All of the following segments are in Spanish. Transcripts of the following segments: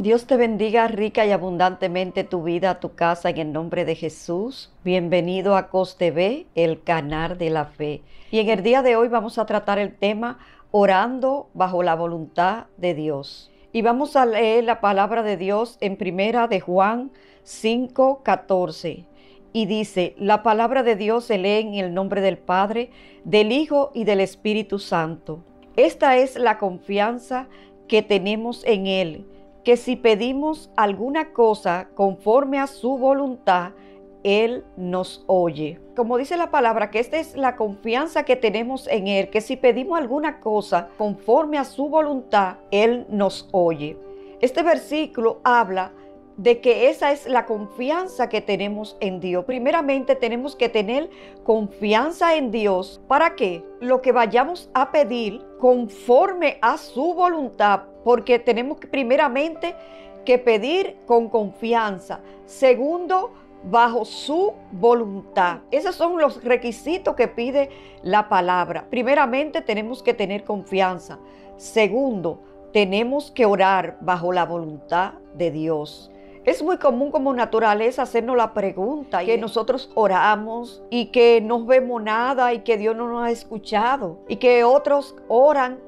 Dios te bendiga rica y abundantemente tu vida, tu casa, en el nombre de Jesús. Bienvenido a COS TV, el canal de la fe. Y en el día de hoy vamos a tratar el tema orando bajo la voluntad de Dios. Y vamos a leer la palabra de Dios en primera de Juan 5:14. Y dice, la palabra de Dios se lee en el nombre del Padre, del Hijo y del Espíritu Santo. Esta es la confianza que tenemos en Él, que si pedimos alguna cosa conforme a su voluntad, Él nos oye. Como dice la palabra, que esta es la confianza que tenemos en Él, que si pedimos alguna cosa conforme a su voluntad, Él nos oye. Este versículo habla de que esa es la confianza que tenemos en Dios. Primeramente tenemos que tener confianza en Dios. ¿Para qué? Lo que vayamos a pedir conforme a su voluntad, porque tenemos que primeramente que pedir con confianza. Segundo, bajo su voluntad. Esos son los requisitos que pide la palabra. Primeramente tenemos que tener confianza. Segundo, tenemos que orar bajo la voluntad de Dios. Es muy común como naturaleza hacernos la pregunta que nosotros oramos y que no vemos nada y que Dios no nos ha escuchado y que otros oran,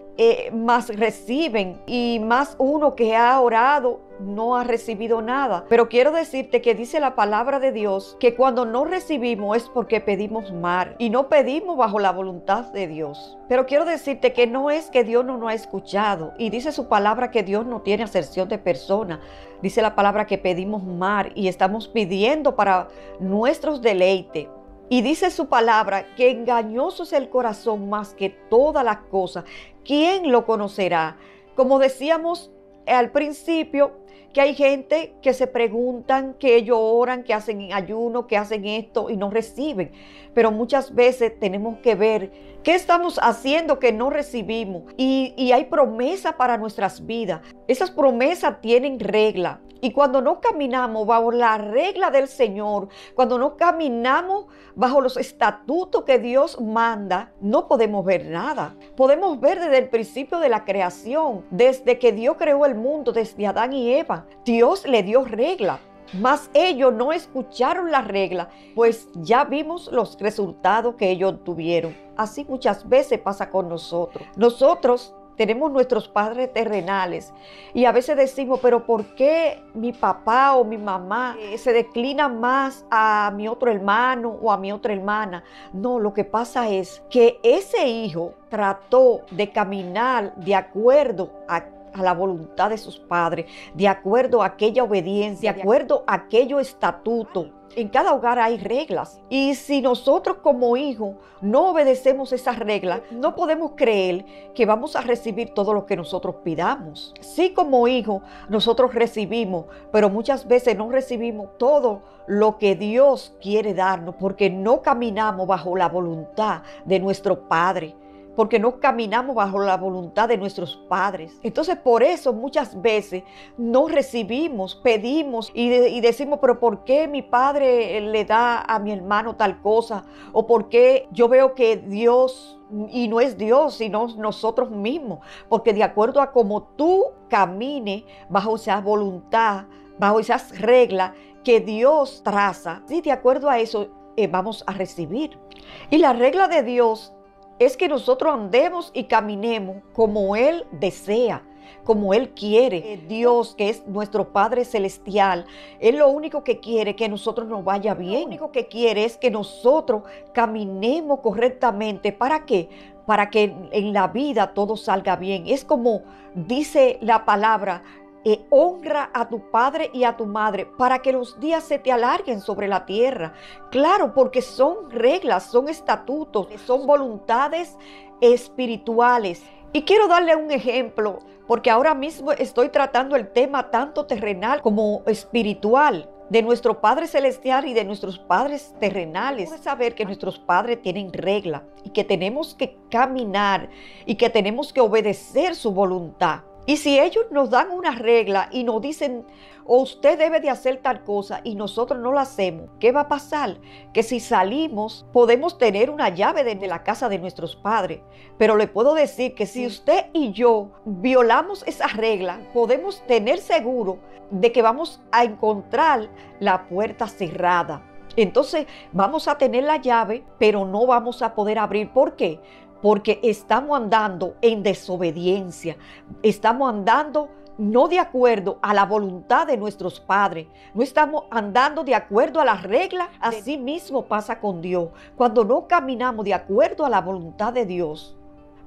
más reciben, y más uno que ha orado no ha recibido nada. Pero quiero decirte que dice la palabra de Dios que cuando no recibimos es porque pedimos mal y no pedimos bajo la voluntad de Dios. Pero quiero decirte que no es que Dios no nos ha escuchado, y dice su palabra que Dios no tiene acepción de persona. Dice la palabra que pedimos mal y estamos pidiendo para nuestros deleites. Y dice su palabra que engañoso es el corazón más que todas las cosas. ¿Quién lo conocerá? Como decíamos al principio, que hay gente que se preguntan, que ellos oran, que hacen ayuno, que hacen esto y no reciben. Pero muchas veces tenemos que ver qué estamos haciendo que no recibimos. Y hay promesas para nuestras vidas. Esas promesas tienen regla. Y cuando no caminamos bajo la regla del Señor, cuando no caminamos bajo los estatutos que Dios manda, no podemos ver nada. Podemos ver desde el principio de la creación, desde que Dios creó el mundo, desde Adán y Eva. Dios le dio regla, mas ellos no escucharon la regla, pues ya vimos los resultados que ellos tuvieron. Así muchas veces pasa con nosotros. Nosotros tenemos nuestros padres terrenales y a veces decimos, pero ¿por qué mi papá o mi mamá se declina más a mi otro hermano o a mi otra hermana? No, lo que pasa es que ese hijo trató de caminar de acuerdo a la voluntad de sus padres, de acuerdo a aquella obediencia, de acuerdo a aquello estatuto. En cada hogar hay reglas, y si nosotros como hijos no obedecemos esas reglas, no podemos creer que vamos a recibir todo lo que nosotros pidamos. Sí, como hijos nosotros recibimos, pero muchas veces no recibimos todo lo que Dios quiere darnos, porque no caminamos bajo la voluntad de nuestro Padre, porque no caminamos bajo la voluntad de nuestros padres. Entonces por eso muchas veces no recibimos, pedimos y decimos, pero ¿por qué mi padre le da a mi hermano tal cosa? ¿O por qué yo veo que Dios, y no es Dios, sino nosotros mismos? Porque de acuerdo a cómo tú camines bajo esa voluntad, bajo esas reglas que Dios traza, sí, de acuerdo a eso vamos a recibir. Y la regla de Dios es que nosotros andemos y caminemos como Él desea, como Él quiere. Dios, que es nuestro Padre Celestial, Él lo único que quiere que nosotros nos vaya bien. Lo único que quiere es que nosotros caminemos correctamente. ¿Para qué? Para que en la vida todo salga bien. Es como dice la palabra, honra a tu padre y a tu madre para que los días se te alarguen sobre la tierra. Claro, porque son reglas, son estatutos, son voluntades espirituales. Y quiero darle un ejemplo, porque ahora mismo estoy tratando el tema tanto terrenal como espiritual, de nuestro Padre Celestial y de nuestros padres terrenales. Debemos saber que nuestros padres tienen regla y que tenemos que caminar y que tenemos que obedecer su voluntad. Y si ellos nos dan una regla y nos dicen, o usted debe de hacer tal cosa y nosotros no la hacemos, ¿qué va a pasar? Que si salimos podemos tener una llave de la casa de nuestros padres. Pero le puedo decir que si usted y yo violamos esa regla, podemos tener seguro de que vamos a encontrar la puerta cerrada. Entonces vamos a tener la llave, pero no vamos a poder abrir. ¿Por qué? Porque estamos andando en desobediencia, estamos andando no de acuerdo a la voluntad de nuestros padres, no estamos andando de acuerdo a las reglas. Así mismo pasa con Dios. Cuando no caminamos de acuerdo a la voluntad de Dios,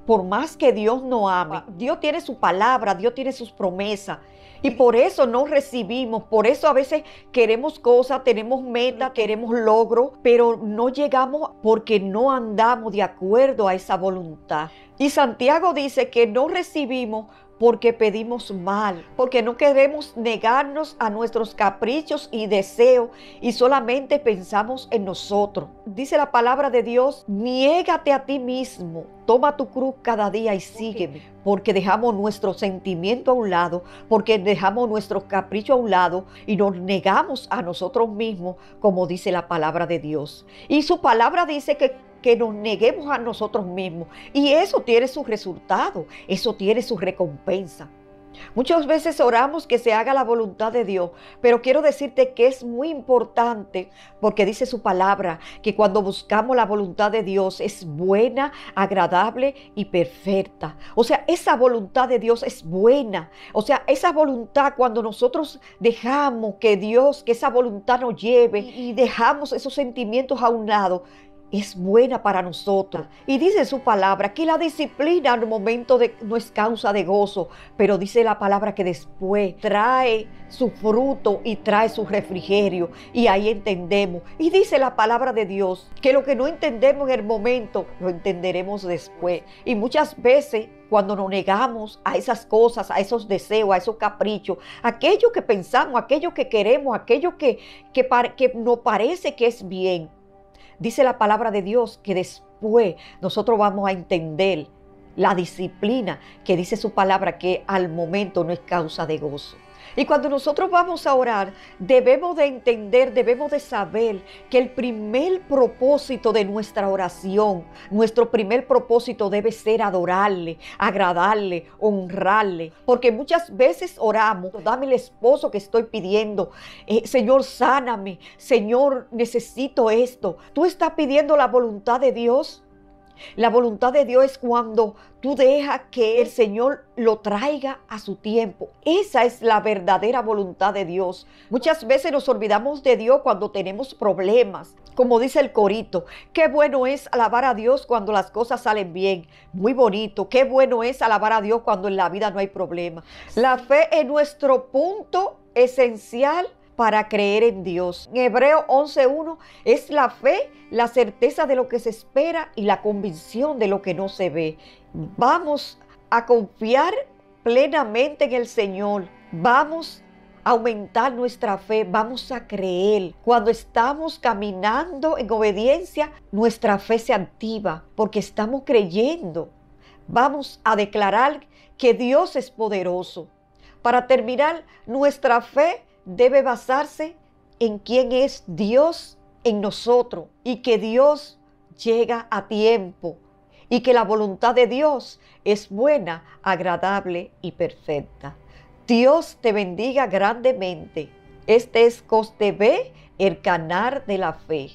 por más que Dios nos ame, Dios tiene su palabra, Dios tiene sus promesas. Y por eso no recibimos, por eso a veces queremos cosas, tenemos metas, queremos logros, pero no llegamos porque no andamos de acuerdo a esa voluntad. Y Santiago dice que no recibimos porque pedimos mal, porque no queremos negarnos a nuestros caprichos y deseos y solamente pensamos en nosotros. Dice la palabra de Dios, niégate a ti mismo, toma tu cruz cada día y sígueme, porque dejamos nuestro sentimiento a un lado, porque dejamos nuestros caprichos a un lado y nos negamos a nosotros mismos, como dice la palabra de Dios. Y su palabra dice que nos neguemos a nosotros mismos. Y eso tiene su resultado, eso tiene su recompensa. Muchas veces oramos que se haga la voluntad de Dios, pero quiero decirte que es muy importante, porque dice su palabra, que cuando buscamos la voluntad de Dios es buena, agradable y perfecta. O sea, esa voluntad de Dios es buena. O sea, esa voluntad, cuando nosotros dejamos que Dios, que esa voluntad nos lleve y dejamos esos sentimientos a un lado, es buena para nosotros. Y dice su palabra que la disciplina al momento no es causa de gozo, pero dice la palabra que después trae su fruto y trae su refrigerio. Y ahí entendemos. Y dice la palabra de Dios que lo que no entendemos en el momento, lo entenderemos después. Y muchas veces cuando nos negamos a esas cosas, a esos deseos, a esos caprichos, aquello que pensamos, aquello que queremos, aquello que nos parece que es bien, dice la palabra de Dios que después nosotros vamos a entender la disciplina que dice su palabra que al momento no es causa de gozo. Y cuando nosotros vamos a orar, debemos de entender, debemos de saber que el primer propósito de nuestra oración, nuestro primer propósito debe ser adorarle, agradarle, honrarle. Porque muchas veces oramos, dame el esposo que estoy pidiendo, Señor, sáname, Señor, necesito esto. ¿Tú estás pidiendo la voluntad de Dios? La voluntad de Dios es cuando tú dejas que el Señor lo traiga a su tiempo. Esa es la verdadera voluntad de Dios. Muchas veces nos olvidamos de Dios cuando tenemos problemas. Como dice el corito, qué bueno es alabar a Dios cuando las cosas salen bien. Muy bonito. Qué bueno es alabar a Dios cuando en la vida no hay problema. La fe es nuestro punto esencial para creer en Dios. En Hebreos 11:1 es la fe, la certeza de lo que se espera y la convicción de lo que no se ve. Vamos a confiar plenamente en el Señor. Vamos a aumentar nuestra fe. Vamos a creer. Cuando estamos caminando en obediencia, nuestra fe se activa porque estamos creyendo. Vamos a declarar que Dios es poderoso. Para terminar, nuestra fe debe basarse en quién es Dios en nosotros y que Dios llega a tiempo y que la voluntad de Dios es buena, agradable y perfecta. Dios te bendiga grandemente. Este es COS TV, el canal de la fe.